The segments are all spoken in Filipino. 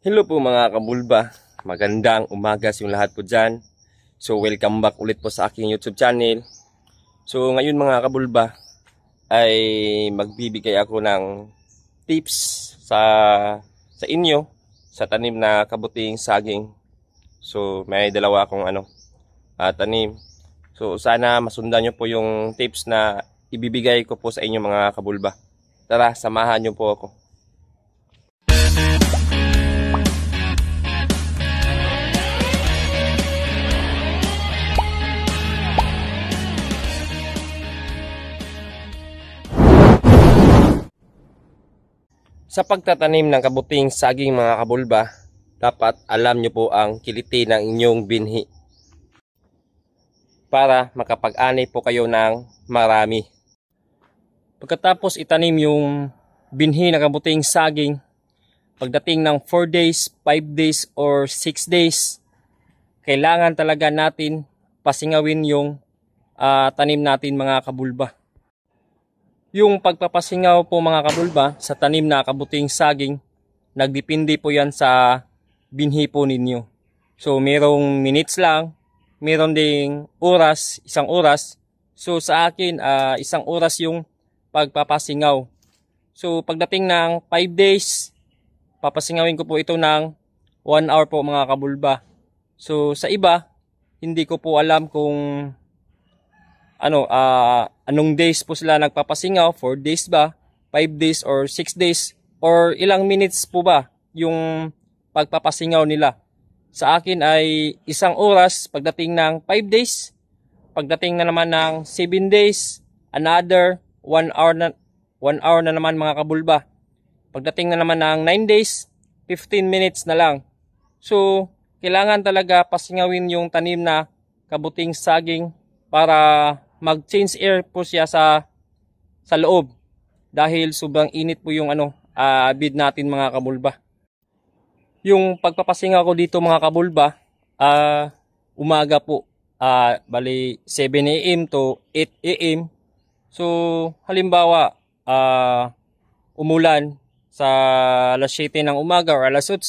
Hello po mga kabulba, magandang umaga sa lahat po dyan. So welcome back ulit po sa aking YouTube channel. So ngayon mga kabulba ay magbibigay ako ng tips sa inyo sa tanim na kabuting saging. So may dalawa akong tanim. So sana masundan nyo po yung tips na ibibigay ko po sa inyo mga kabulba. Tara, samahan nyo po ako. Sa pagtatanim ng kabuting saging mga kabulba, dapat alam nyo po ang kiliti ng inyong binhi para makapag-ani po kayo ng marami. Pagkatapos itanim yung binhi ng kabuting saging, pagdating ng 4 days, 5 days, or 6 days, kailangan talaga natin pasingawin yung tanim natin mga kabulba. Yung pagpapasingaw po mga kabulba sa tanim na kabuting saging, nagdepende po yan sa binhi po ninyo. So merong minutes lang, meron ding oras, isang oras. So sa akin, isang oras yung pagpapasingaw. So pagdating ng 5 days, papasingawin ko po ito ng 1 hour po mga kabulba. So sa iba, hindi ko po alam kung anong days po sila nagpapasingaw, 4 days ba, 5 days or 6 days, or ilang minutes po ba yung pagpapasingaw nila. Sa akin ay isang oras pagdating ng 5 days, pagdating na naman ng 7 days, another 1 hour na naman mga kabulba. Pagdating na naman ng 9 days, 15 minutes na lang. So, kailangan talaga pasingawin yung tanim na kabuting saging para mag-change air po siya sa loob dahil sobrang init po yung bid natin mga kabulba. Yung pagpapasingaw ko dito mga kabulba, umaga po, bali 7 AM to 8 AM. So halimbawa umulan sa alas 7 ng umaga or alas 8,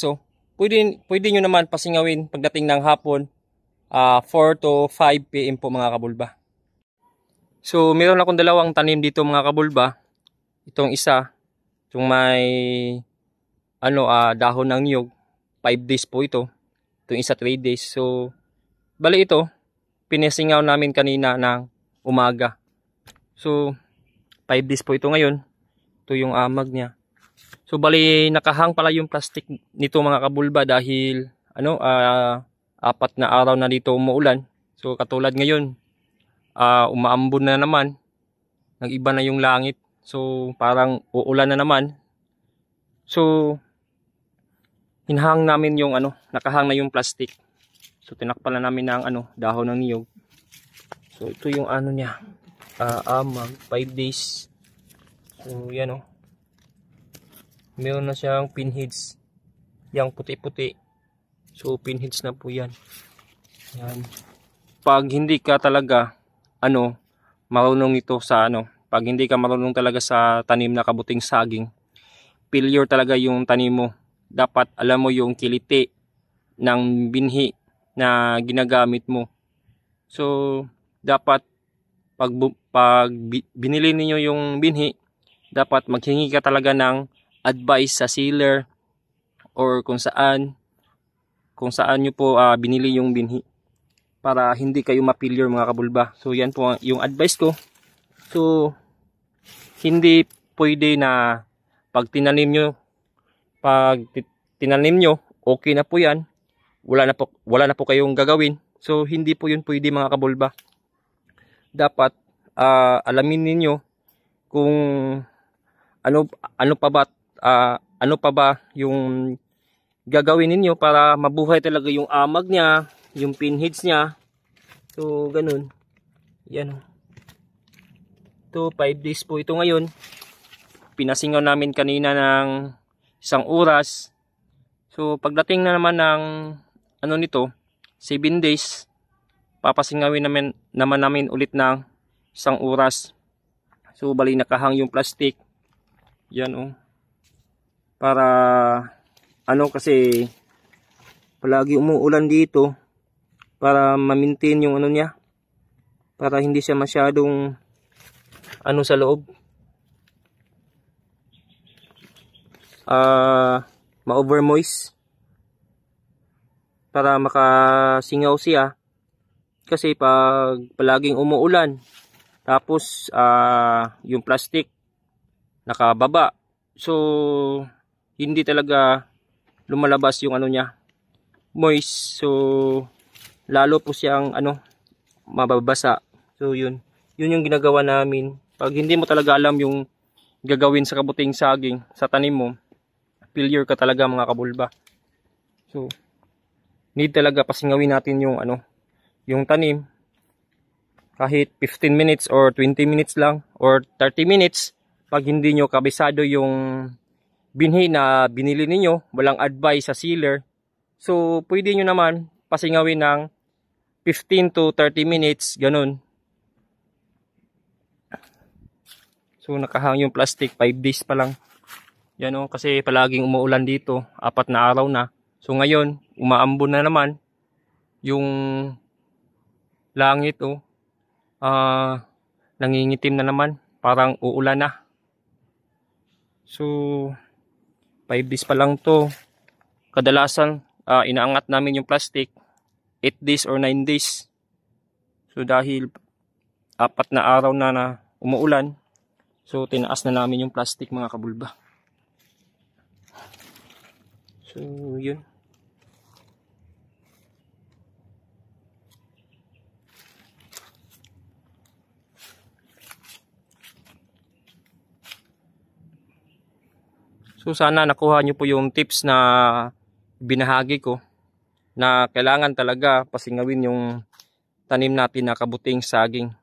pwede nyo naman pasingawin pagdating ng hapon, 4 to 5 PM po mga kabulba. So, meron akong dalawang tanim dito mga kabulba. Itong isa, itong may dahon ng niyog, 5 days po ito. Itong isa 3 days. So, bali ito, pinasingaw namin kanina ng umaga. So, 5 days po ito ngayon. Ito yung amag niya. So, bali nakahang pala yung plastic nito mga kabulba dahil 4 na araw na dito umuulan. So, katulad ngayon, umaambon na naman, nag-iba na yung langit, so parang uulan na naman. So hinahang namin yung nakahang na yung plastic. So tinakpan na namin ng dahon ng niyog. So ito yung niya, amag, 5 days. So yan meron na siyang pinheads, yang puti-puti. So pinheads na po yan. Yan. Pag hindi ka talaga marunong ito sa pag hindi ka marunong talaga sa tanim na kabuting saging, failure talaga yung tanim mo. Dapat alam mo yung kiliti ng binhi na ginagamit mo. So dapat pag binili niyo yung binhi, dapat maghingi ka talaga ng advice sa seller or kung saan nyo po binili yung binhi, para hindi kayo ma-failure mga kabulba. So yan po yung advice ko. So hindi pwede na pag tinanim nyo, okay na po yan, wala na po kayong gagawin. So hindi po yun pwede mga kabulba. Dapat alamin ninyo kung ano pa ba yung gagawin ninyo para mabuhay talaga yung amag niya, yung pinheads niya. So ganun. Yan. Ito 5 days po ito ngayon. Pinasingaw namin kanina ng 1 oras. So pagdating na naman ng nito, 7 days, papasingawin naman namin ulit ng 1 oras. So bali nakahang yung plastic. Yan para kasi palagi umuulan dito para ma-maintain yung niya, para hindi siya masyadong sa loob. Ma-over moist para makasingaw siya, kasi pag palaging umuulan tapos yung plastic nakababa, so hindi talaga lumalabas yung niya, moist. So lalo po siyang mababasa. So yun yung ginagawa namin. Pag hindi mo talaga alam yung gagawin sa kabuting saging sa tanim mo, failure ka talaga mga kabulba. So need talaga pasingawin natin yung yung tanim, kahit 15 minutes or 20 minutes lang or 30 minutes. Pag hindi nyo kabisado yung binhi na binili ninyo, walang advice sa sealer, so pwede nyo naman pasingawin ng 15 to 30 minutes, ganun. So nakahang yung plastic, 5 days pa lang. Yan kasi palaging umuulan dito, 4 na araw na. So ngayon, umaambon na naman yung langit. Nangingitim na naman, parang uulan na. So 5 days pa lang to. Kadalasan inaangat namin yung plastic 8 days or 9 days. So dahil 4 na araw na umuulan, so tinaas na namin yung plastic mga kabulba. So yun. So sana nakuha nyo po yung tips na binahagi ko, na kailangan talaga pasingawin yung tanim natin na kabuting saging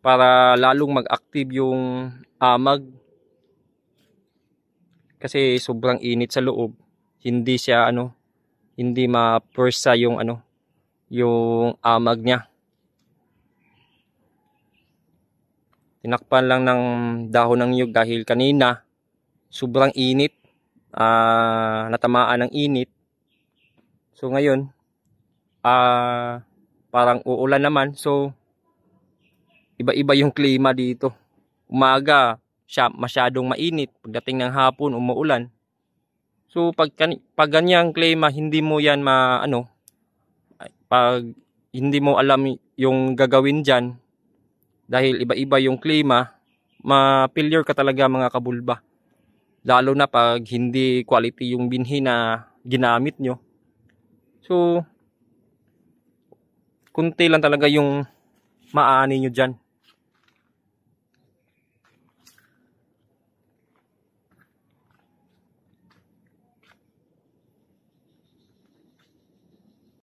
para lalong mag-active yung amag. Kasi sobrang init sa loob, hindi siya hindi ma-pursa yung yung amag niya. Tinakpan lang ng dahon ng niyog dahil kanina sobrang init, natamaan ng init. So ngayon parang uulan naman, so iba-iba yung klima dito. Umaga siya masyadong mainit, pagdating ng hapon umuulan. So pag ganyang klima, hindi mo yan pag hindi mo alam yung gagawin dyan, dahil iba-iba yung klima, ma-failure ka talaga mga kabulba. Lalo na pag hindi quality yung binhi na ginamit nyo. So kunti lang talaga yung maaani nyo dyan.